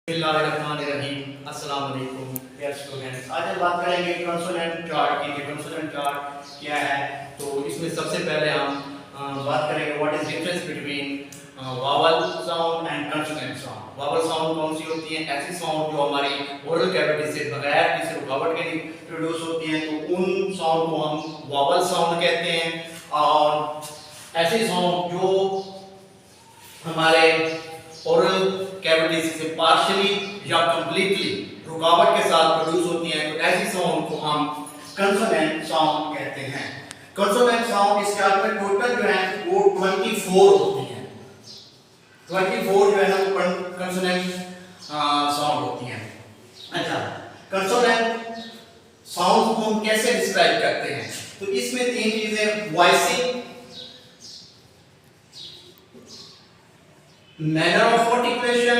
अस्सलाम वालेकुम dear students. आज हम बात करेंगे कंसोनेंट चार्ट की। कंसोनेंट चार्ट क्या है, तो इसमें सबसे पहले हम बात करेंगे what is difference between vowel sound and consonant sound. Vowel sound कौन सी होती है? ऐसी साउंड जो हमारी ओरल कैविटी से बगैर किसी रुकावट के प्रोड्यूस होती हैं, तो उन साउंड को हम वावल साउंड कहते हैं। और ऐसी साउंड जो हमारे ओरल कैविटी से पार्शियली या कंप्लीटली रुकावट के साथ प्रोड्यूस होती हैं, तो ऐसी साउंड को हम कंसोनेंट साउंड कहते हैं। कंसोनेंट साउंड इस चार्ट में टोटल जो है वो 24 होती हैं। 24 जो है ना वो कंसोनेंट साउंड होती हैं। अच्छा, कंसोनेंट साउंड को हम कैसे डिस्क्राइब करते हैं? तो इसमें तीन चीजें, वॉइसिंग, मैनर ऑफ आर्टिकुलेशन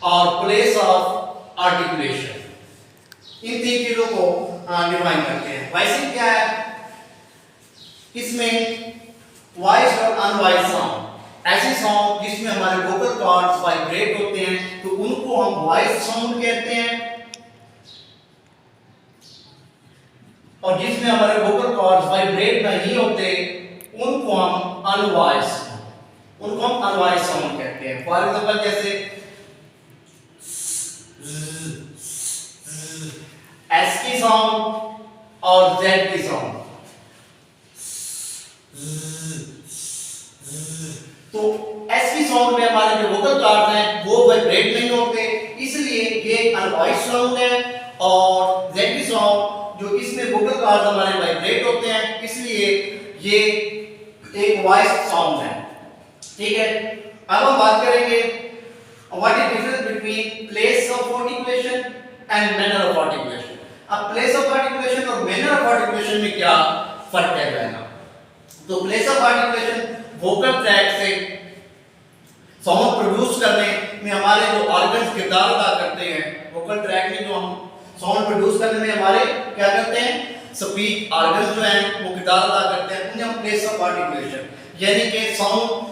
और प्लेस ऑफ आर्टिकुलेशन, इन तीन चीजों को डिफाइन करते हैं। वॉइसिंग क्या है? इसमें वॉइस और अनवॉइस साउंड, ऐसी साउंड जिसमें हमारे वोकल कॉर्ड्स वाइब्रेट होते हैं, तो उनको हम वॉइस साउंड कहते हैं। और जिसमें हमारे वोकल कॉर्ड्स वाइब्रेट नहीं होते, उनको हम अनवॉइस साउंड कहते हैं। फॉर एग्जांपल जैसे एस की साउंड और जेड की साउंड, तो एस की साउंड में हमारे जो वोकल कॉर्ड्स हैं वो वाइब्रेट नहीं होते, इसलिए ये अनवॉइस साउंड है। और जेड की साउंड जो इसमें वोकल कॉर्ड्स हमारे वाइब्रेट होते हैं, इसलिए ये एक वॉइस साउंड है। ठीक है, अब हम बात करेंगे what is difference between place of articulation and manner of articulation. अब प्लेस ऑफ आर्टिकुलेशन और मैनर ऑफ आर्टिकुलेशन में क्या फर्क है जाएगा? तो place of articulation vocal track से साउंड प्रोड्यूस करने में हमारे जो ऑर्गन्स किरदार अदा करते हैं, वोकल ट्रैक में जो हम साउंड प्रोड्यूस करने में हमारे क्या करते हैं, स्पीच ऑर्गन्स जो हैं वो किरदार अदा करते हैं, उन्हें हम प्लेस ऑफ आर्टिकुलेशन, यानी कि साउंड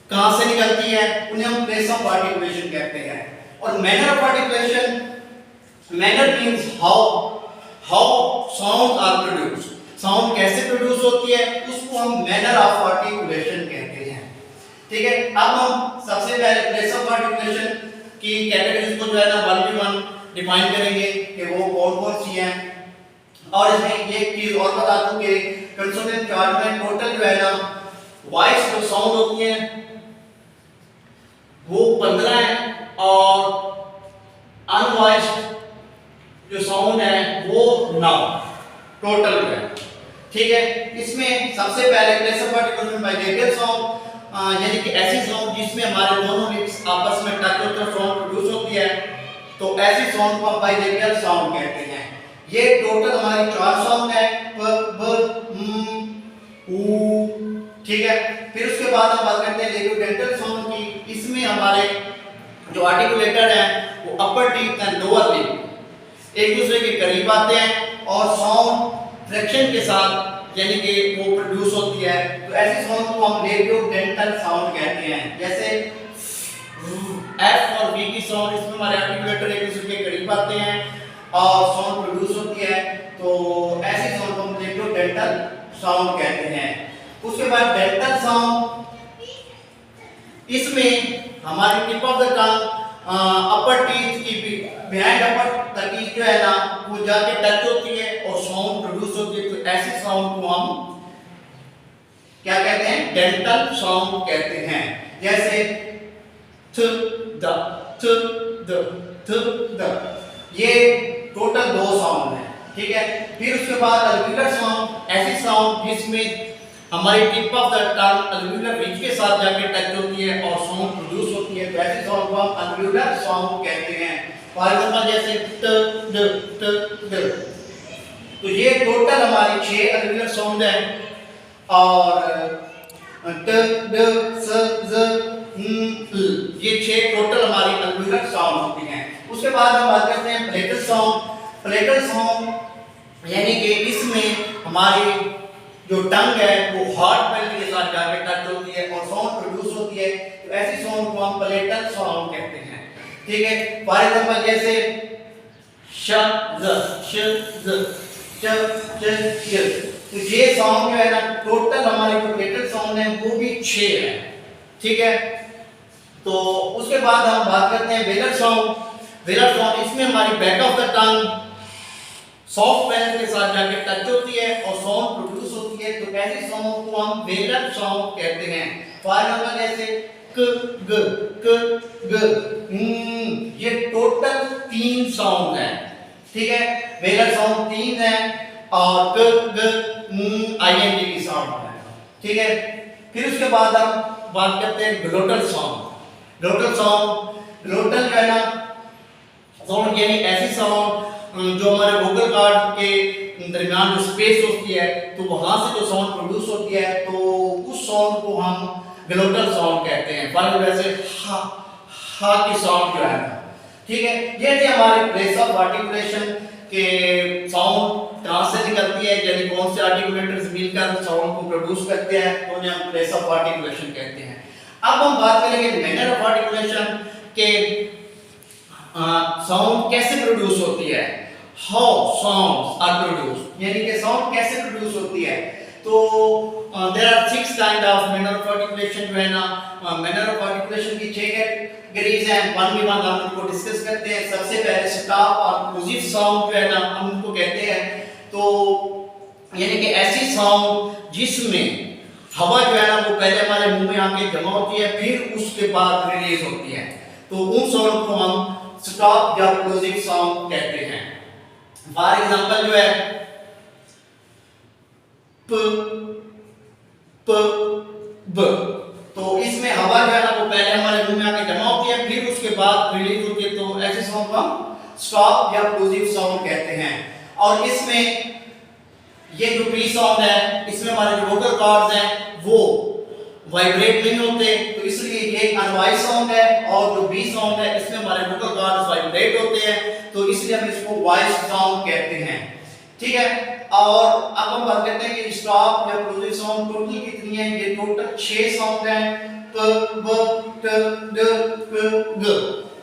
कहां से निकलती है, उन्हें हम प्लेस ऑफ आर्टिकुलेशन कहते हैं। और manner of articulation, manner means how sound are produced, sound कैसे प्रोड्यूस होती है, उसको हम मैनर ऑफ आर्टिकुलेशन कहते हैं। ठीक है, अब हम सबसे पहले प्लेस ऑफ आर्टिकुलेशन की कैटेगरीज को जो है ना 1 डिफाइन करेंगे कि वो कौन-कौन सी हैं। और इसमें एक चीज और बता दूं कि कंसोनेंट चार्ट में टोटल जो है ना वॉइस जो साउंड होती है वो 15 है, और अनवॉइस्ड जो साउंड है वो 9 टोटल है। ठीक है, इसमें सबसे पहले place of articulation bilateral sound, यानी कि ऐसी साउंड जिसमें हमारे दोनों लिप्स आपस में टच होकर साउंड प्रोड्यूस होती है, तो ऐसी साउंड को हम बाइलेटरल साउंड कहते हैं। ये टोटल हमारी 4 साउंड है, प ब म उ। ठीक है, फिर उसके बाद हम बात करते हैं लेबियोडेंटल साउंड की। इसमें हमारे जो आर्टिकुलेटर हैं वो अपर टीथ एंड लोअर लिप एक दूसरे के करीब आते हैं और साउंड फ्रैक्शन के साथ यानी कि वो प्रोड्यूस होती है, तो ऐसी साउंड को हम लेबियोडेंटल साउंड कहते हैं। जैसे एफ और वी की साउंड, इसमें हमारे आर्टिकुलेटर एक दूसरे के करीब आते हैं और साउंड प्रोड्यूस होती है, तो ऐसी साउंड को हम लेबियोडेंटल साउंड कहते हैं। उसके बाद डेंटल साउंड, इसमें हमारी tip of the tongue upper teeth की बिहाइंड अपर टीथ जो है ना वो जाके टच होती है और साउंड प्रोड्यूस होती है, तो ऐसी साउंड को हम क्या कहते हैं, डेंटल साउंड कहते हैं। जैसे थ द, ये टोटल 2 साउंड है। ठीक है, फिर उसके बाद अल्वियोलर साउंड, ऐसी साउंड जिसमें हमारी tip of the tongue alveolar ridge के साथ जाके टच होती है और साउंड प्रोड्यूस होती है, तो ऐसी साउंड को हम अल्वियोलर साउंड कहते हैं। फॉर एग्जांपल जैसे द, तो ये टोटल हमारी 6 अल्वियोलर साउंड है। और ट ड स ज न, ये 6 टोटल हमारी अल्वियोलर साउंड होती हैं। उसके बाद हम बात करते हैं प्लेटल साउंड। प्लेटल साउंड यानी कि इसमें हमारी जो टंग है वो हार्ट पल्प के साथ जाकर टच होती है और साउंड प्रोड्यूस होती है, तो ऐसी साउंड को हम प्लेटल साउंड कहते हैं। ठीक है। फॉर एग्जांपल जैसे श ज श ज च च य, तो ये साउंड जो है ना टोटल हमारे जो प्लेटेड साउंड है वो भी 6 है, ठीक है। तो उसके बाद हम बात करते हैं वेलर साउंड। वेलर साउंड इसमें हमारी back of the tongue soft palate के साथ जाके टच होती है और साउंड प्रोड्यूस होती है, तो ऐसे साउंड को हम वेलर साउंड कहते हैं। फॉर एग्जांपल जैसे क ग ये टोटल 3 साउंड है, ठीक है। वेलर साउंड 3 है और क ग आईएनजी की साउंड है, ठीक है। फिर उसके बाद हम बात करते हैं glottal sound. Glottal sound, glottal जो है ना साउंड यानी ऐसी साउंड जो हमारे वोकल कॉर्ड के दरमियान जो स्पेस होती है तो वहां से जो साउंड प्रोड्यूस होती है तो उस साउंड को हम ग्लोटल साउंड कहते हैं। फॉर वैसे हा की साउंड जो है ना, ठीक है। ये थे हमारे प्लेस ऑफ आर्टिकुलेशन के साउंड कहां से निकलती है, यानी कौन से आर्टिकुलेटर्स मिलकर साउंड को प्रोड्यूस करते हैं, तो उन्हें हम प्लेस ऑफ आर्टिकुलेशन कहते हैं। अब हम बात करेंगे मैनर ऑफ आर्टिकुलेशन के साउंड कैसे प्रोड्यूस होती है, हाउ साउंड्स आर प्रोड्यूस्ड, यानी कि साउंड कैसे प्रोड्यूस होती है। तो there are 6 kind of manner of articulation जो है ना, मैनर ऑफ आर्टिकुलेशन की 6 कैटेगरीज हैं। वन बाय वन हम उनको डिस्कस करते हैं। सबसे पहले स्टॉप और प्लूसिव साउंड जो है ना हम उनको कहते हैं, तो यानी कि ऐसी साउंड जिसमें हवा जो है ना वो पहले हमारे मुंह में आके जमा होती है फिर उसके बाद रिलीज होती है, तो उन साउंड को हम स्टॉप या क्लोजिंग साउंड कहते हैं। फॉर एग्जांपल जो है प प ब, तो इसमें हवा जो है ना वो पहले हमारे मुंह में आके जमा होती है फिर उसके बाद रिलीज होती है, तो ऐसे साउंड को हम स्टॉप या क्लोजिंग साउंड कहते हैं। और इसमें ये जो पी साउंड है इसमें हमारे जो वोकल कॉर्ड्स हैं वो वाइब्रेट नहीं होते, तो इसलिए ये एक अनवॉइस साउंड है। और जो बी साउंड है इसमें हमारे वोकल कॉर्ड्स वाइब्रेट होते हैं, तो इसलिए हम इसको वॉइस साउंड कहते हैं, ठीक है। और अब हम बात करते हैं कि स्टॉप या क्लोजिंग साउंड टोटल कितनी है। ये टोटल 6 साउंड हैं, प ब ट ड क ग,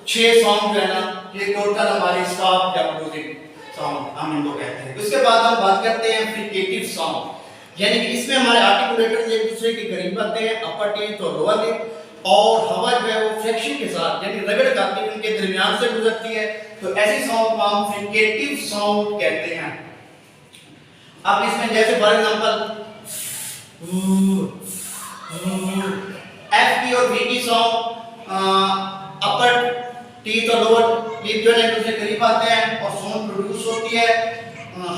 6 साउंड जो है ना ये टोटल हमारी स्टॉप या क्लोजिंग साउंड हम इनको कहते हैं। उसके बाद हम बात करते हैं फ्रिकेटिव साउंड, यानी कि इसमें हमारे आर्टिकुलेटर्स एक दूसरे के करीब आते हैं, अपर टिप और लोअर टिप, और हवा जो है वो फ्रिक्शन के साथ यानी रगड़ खाती है उनके दरमियान से गुजरती है, तो ऐसी साउंड को हम फ्रिकेटिव साउंड कहते हैं। अब इसमें जैसे फॉर एग्जांपल एफ की और वी की साउंड अपर टीथ और लोअर टिप जो है एक दूसरे के करीब आते हैं और साउंड प्रोड्यूस होती है,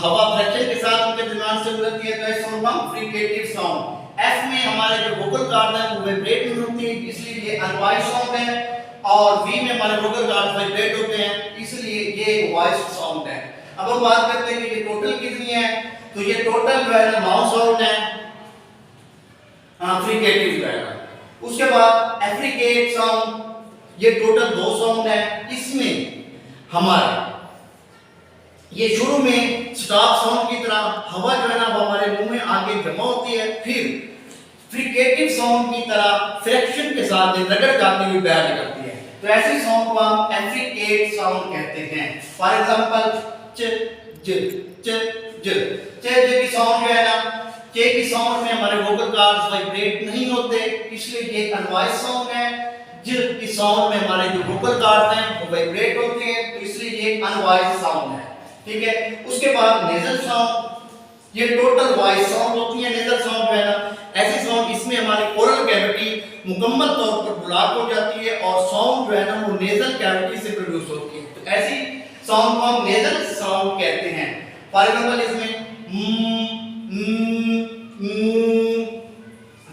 हवा फ्रिक्शन के साथ उनके दरमियान से गुजरती है, तो ऐसे साउंड हम फ्रिकेटिव साउंड। एफ में हमारे जो वोकल कॉर्ड है वो वाइब्रेट नहीं होती इसलिए ये अनवॉइस साउंड है, और वी में हमारे वोकल कॉर्ड वाइब्रेट होते हैं इसलिए ये एक वॉइस साउंड है। अब हम बात करते हैं कि ये टोटल कितनी है, तो ये टोटल जो है ना 9 साउंड है फ्रिकेटिव जो है। उसके बाद एफ्रिकेट साउंड, ये टोटल 2 साउंड है। इसमें हमारे ये शुरू में स्टॉप साउंड की तरह हवा जो है ना वो हमारे मुंह में आगे जमा होती है, फिर फ्रिकेटिव साउंड की तरह फ्रिक्शन के साथ रगड़ जाती हुई बाहर निकलती है, तो ऐसी साउंड को हम एफ्रिकेट साउंड कहते हैं। फॉर एग्जांपल च ज च ज च की साउंड जो है ना, च की साउंड में हमारे वोकल कॉर्ड्स वाइब्रेट नहीं होते इसलिए ये अनवॉइस साउंड है। ज की साउंड में हमारे जो वोकल कॉर्ड्स हैं वो वाइब्रेट होते हैं, तो इसलिए ये अनवॉइस साउंड है, ठीक है। उसके बाद नेजल साउंड, ये टोटल वॉइस साउंड होती है। नेजल साउंड जो है ना ऐसी साउंड इसमें हमारी ओरल कैविटी मुकम्मल तौर पर ब्लॉक हो जाती है और साउंड जो है ना वो नेजल कैविटी से प्रोड्यूस होती है, तो ऐसी साउंड को हम नेजल साउंड कहते हैं। फॉर एग्जांपल इसमें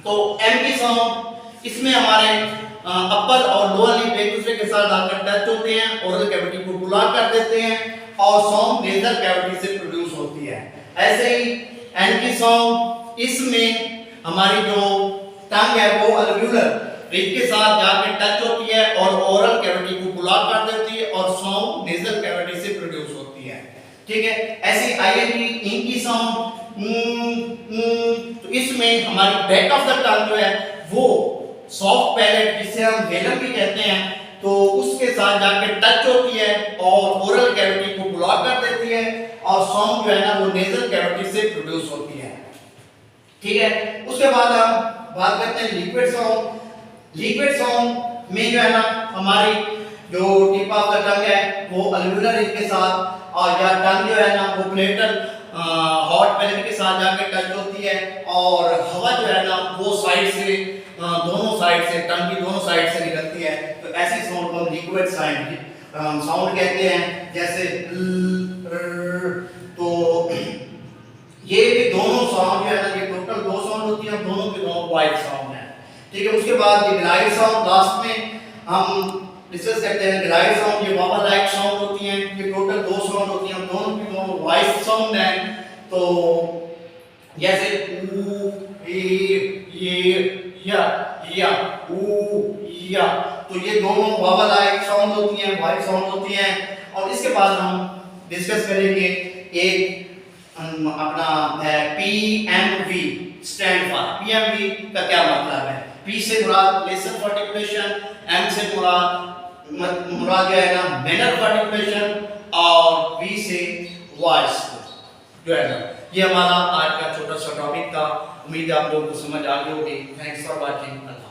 तो एम की साउंड, इसमें हमारे अपर और लोअर लिप एक दूसरे के साथ आकर टच होते हैं, ओरल कैविटी को ब्लॉक कर देते हैं और साउंड नेजल कैविटी से प्रोड्यूस होती है। ऐसे ही एन की साउंड, इसमें हमारी जो टंग है वो अल्वियोलर रिज के साथ जाकर टच होती है और ओरल कैविटी को ब्लॉक कर देती है और साउंड नेजल कैविटी से प्रोड्यूस होती है, ठीक है। ऐसे आईएनजी इन की साउंड, तो इसमें हमारी बैक ऑफ द टंग जो है वो सॉफ्ट पैलेट जिसे हम वेलम भी कहते हैं तो उसके साथ जाके टच होती है और ओरल कैविटी को ब्लॉक कर देती है और साउंड जो है ना वो नेजल कैविटी से प्रोड्यूस होती है। ठीक है, उसके बाद हम बात करते हैं लिक्विड साउंड। लिक्विड साउंड में जो है ना हमारी जो टिप ऑफ द टंग है वो अल्वियोलर रिंग के साथ और या टंग जो है ना वो प्लेटल हॉट पैलेट के साथ जाकर टच होती है और हवा जो है ना वो साइड से दोनों साइड से टंग की दोनों साइड से निकलती है। तो ऐसी साउंड को हम लिक्विड साउंड कहते हैं। जैसे तो ये भी दोनों साउंड जो है ना ये टोटल दो साउंड होती है, दोनों के दोनों वाइड साउंड है। ठीक है, उसके बाद ये ग्लाइड साउंड लास्ट में हम डिस्कस करते हैं। ग्लाइड साउंड ये वावा लाइक साउंड होती हैं, ये टोटल दो साउंड होती हैं, दोनों की दोनों वॉइस साउंड है। तो जैसे ऊ या ऊ या, तो ये दोनों वावा लाइक साउंड होती हैं, वॉइस साउंड होती हैं। और इसके बाद हम डिस्कस करेंगे एक अपना है PMV स्टैंड फॉर। PMV का क्या मतलब है? P से मुराद प्लेसेंट आर्टिकुलेशन, M से मुराद जो है ना मैनर आर्टिकुलेशन और V से वॉइस जो है ना। ये हमारा आज का छोटा सा टॉपिक था। उम्मीद है आप लोगों को समझ आ गई होगी। Thanks for watching.